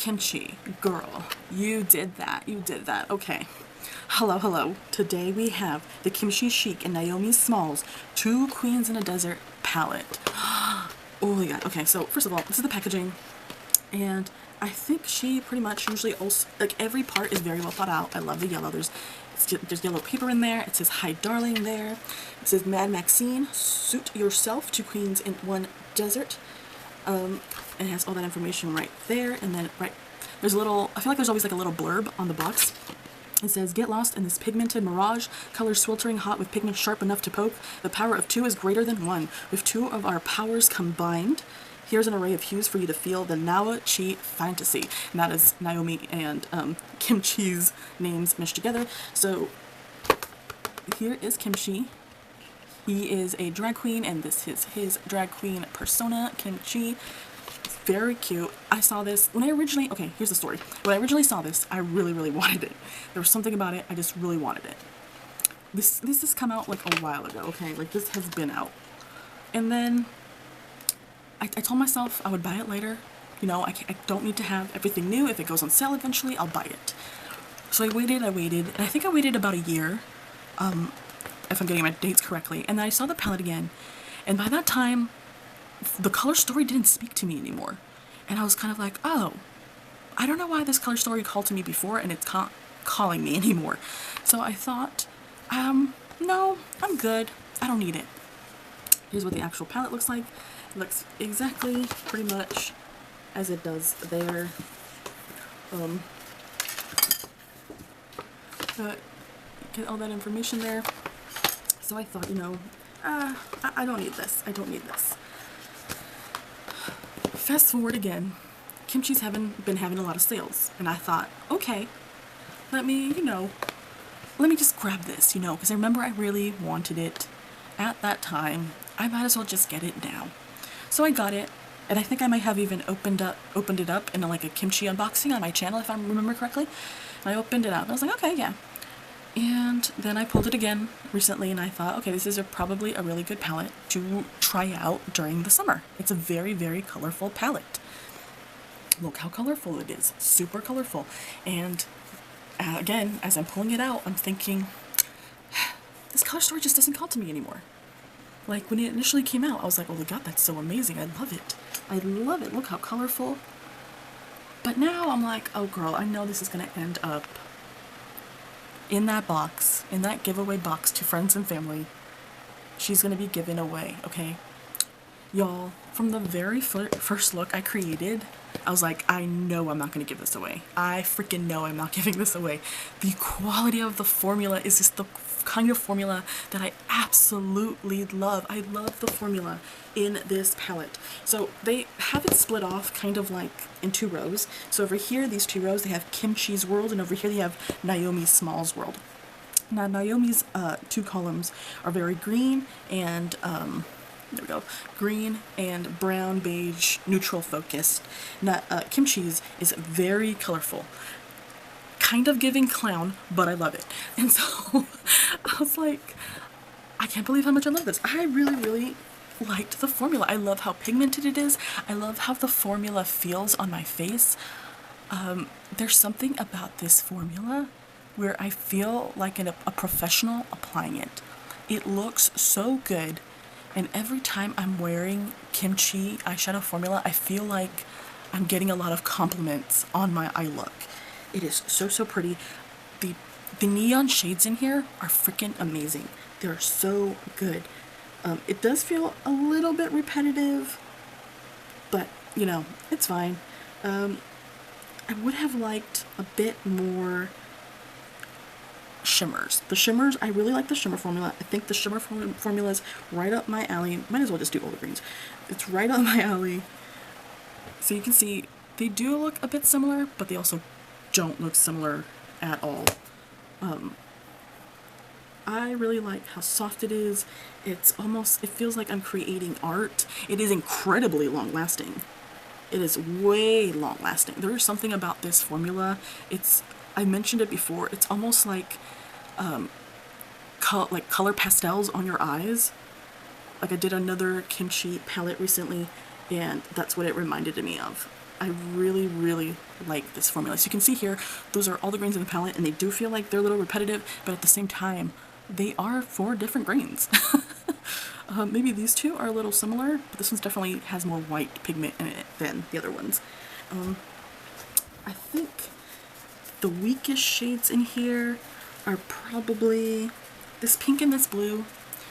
Kimchi, girl, you did that. You did that. Okay. Hello, hello. Today we have the KimChi Chic and NAOMI SMALLS 2 Queens in a Desert palette. Oh my god. Okay, so first of all, this is the packaging. And I think she pretty much usually also, like, every part is very well thought out. I love the yellow. There's yellow paper in there. It says "Hi Darling" there. It says "Mad Maxine, suit yourself, 2 queens in 1 desert." And it has all that information right there. And then there's a little, I feel like there's always like a little blurb on the box. It says, "Get lost in this pigmented mirage, colors sweltering hot with pigment sharp enough to poke. The power of 2 is greater than 1. With 2 of our powers combined, here's an array of hues for you to feel the Naochi fantasy." And that is NAOMI and Kimchi's names meshed together. So here is Kimchi. He is a drag queen, and this is his drag queen persona, KimChi. Very cute. I saw this when I originally, okay, here's the story. When I originally saw this, I really, really wanted it. There was something about it, I just really wanted it. This has come out like a while ago, okay? Like, this has been out. And then I told myself I would buy it later. You know, I don't need to have everything new. If it goes on sale eventually, I'll buy it. So I waited, and I think I waited about a year, if I'm getting my dates correctly. And then I saw the palette again, and by that time, the color story didn't speak to me anymore. And I was kind of like, oh, I don't know why this color story called to me before, and it's not calling me anymore. So I thought, no, I'm good. I don't need it. Here's what the actual palette looks like. It looks exactly pretty much as it does there. Get all that information there. So I thought, you know, I don't need this. I don't need this. Fast forward again. Kimchi's been having a lot of sales, and I thought, okay, let me just grab this, because I remember I really wanted it at that time. I might as well just get it now. So I got it, and I think I might have even opened it up in like a Kimchi unboxing on my channel, if I remember correctly. And I opened it up, and I was like, okay, yeah. And then I pulled it again recently, and I thought, okay, this is probably a really good palette to try out during the summer. It's a very, very colorful palette. Look how colorful it is. Super colorful. And again, as I'm pulling it out, I'm thinking, this color story just doesn't call to me anymore. Like, when it initially came out, I was like, oh my god, that's so amazing. I love it. I love it. Look how colorful. But now I'm like, oh girl, I know this is going to end up in that box, in that giveaway box to friends and family. She's going to be given away, okay? Y'all, from the very first look I created, I was like, I know I'm not going to give this away. I freaking know I'm not giving this away. The quality of the formula is just the kind of formula that I absolutely love. I love the formula in this palette. So they have it split off kind of like in 2 rows. So over here, these 2 rows, they have Kimchi's world, and over here they have NAOMI SMALLS world. Now NAOMI's 2 columns are very green and there we go, green and brown, beige, neutral focused. Now Kimchi's is very colorful, kind of giving clown, but I love it. And so I was like, I can't believe how much I love this. I really, really liked the formula. I love how pigmented it is. I love how the formula feels on my face. There's something about this formula where I feel like a professional applying it. It looks so good, and every time I'm wearing Kimchi eyeshadow formula, I feel like I'm getting a lot of compliments on my eye look. It is so, so pretty. The neon shades in here are freaking amazing. They're so good. It does feel a little bit repetitive, but, it's fine. I would have liked a bit more shimmers. The shimmers, I really like the shimmer formula. I think the shimmer formula is right up my alley. Might as well just do all the greens. It's right up my alley. So you can see they do look a bit similar, but they also don't look similar at all. I really like how soft it is. It feels like I'm creating art. It is incredibly long lasting. It is way long lasting. There is something about this formula. I mentioned it before. It's almost like color pastels on your eyes. Like, I did another Kimchi palette recently, and that's what it reminded me of. I really, really like this formula. So you can see here, those are all the grains in the palette, and they do feel like they're a little repetitive, but at the same time, they are 4 different grains. Maybe these two are a little similar, but this one's definitely has more white pigment in it than the other ones. I think the weakest shades in here are probably this pink and this blue,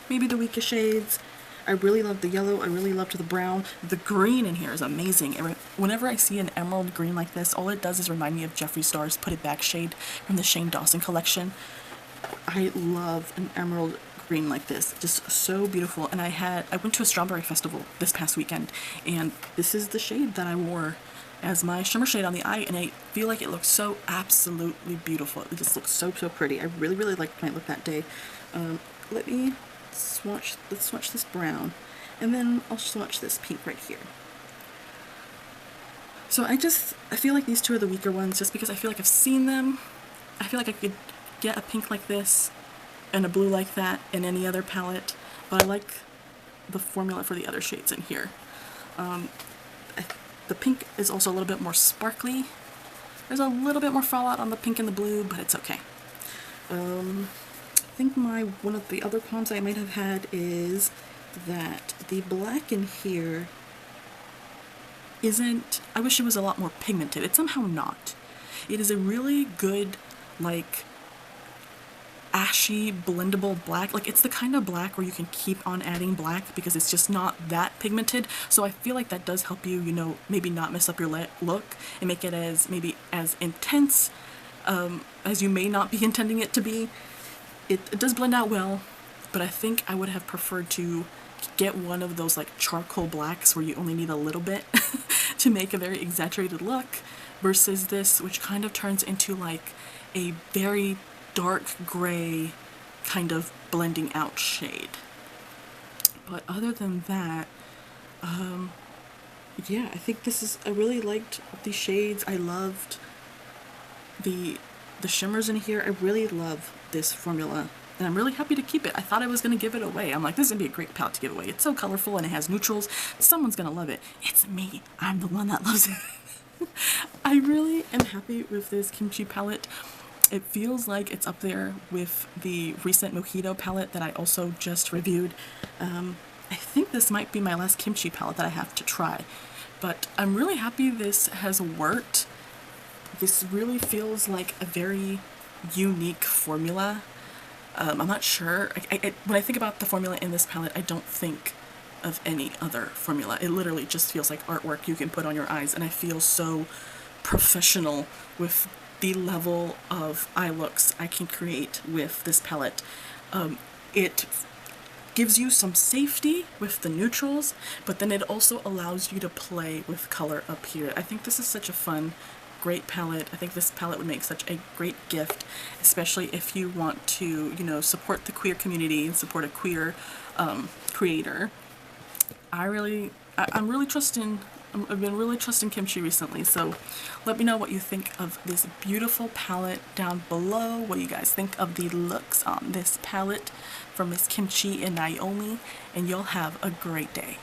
maybe the weakest shades. I really love the yellow, I really loved the brown. The green in here is amazing. Whenever I see an emerald green like this, all it does is remind me of Jeffree Star's Put It Back shade from the Shane Dawson collection. I love an emerald green like this, just so beautiful. And I went to a strawberry festival this past weekend, and this is the shade that I wore as my shimmer shade on the eye, and I feel like it looks so absolutely beautiful. It just looks so, so pretty. I really, really liked my look that day. Let's swatch this brown, and then I'll swatch this pink right here. So I feel like these two are the weaker ones, just because I feel like I've seen them. I feel like I could get a pink like this and a blue like that in any other palette, but I like the formula for the other shades in here. The pink is also a little bit more sparkly. There's a little bit more fallout on the pink and the blue, but it's okay. I think one of the other cons I might have had is that the black in here isn't, I wish it was a lot more pigmented. It's somehow not. It is a really good, like, ashy blendable black. Like, it's the kind of black where you can keep on adding black because it's just not that pigmented. So I feel like that does help you, you know, maybe not mess up your look and make it maybe as intense as you may not be intending it to be. It does blend out well, but I think I would have preferred to get one of those like charcoal blacks where you only need a little bit to make a very exaggerated look, versus this, which kind of turns into like a very dark gray kind of blending out shade. But other than that, yeah, I think I really liked the shades. I loved the shimmers in here. I really love this formula, and I'm really happy to keep it. I thought I was going to give it away. I'm like, this is going to be a great palette to give away. It's so colorful and it has neutrals. Someone's going to love it. It's me. I'm the one that loves it. I really am happy with this Kimchi palette. It feels like it's up there with the recent Mojito palette that I also just reviewed. I think this might be my last kimchi palette that I have to try, but I'm really happy this has worked. This really feels like a very unique formula. I'm not sure. When I think about the formula in this palette, I don't think of any other formula. It literally just feels like artwork you can put on your eyes, and I feel so professional with the level of eye looks I can create with this palette. It gives you some safety with the neutrals, but then it also allows you to play with color up here. I think this is such a fun, great palette. I think this palette would make such a great gift, especially if you want to, you know, support the queer community and support a queer creator. I've been really trusting Kimchi recently, so let me know what you think of this beautiful palette down below. What do you guys think of the looks on this palette from Miss Kimchi and Naomi? And you'll have a great day.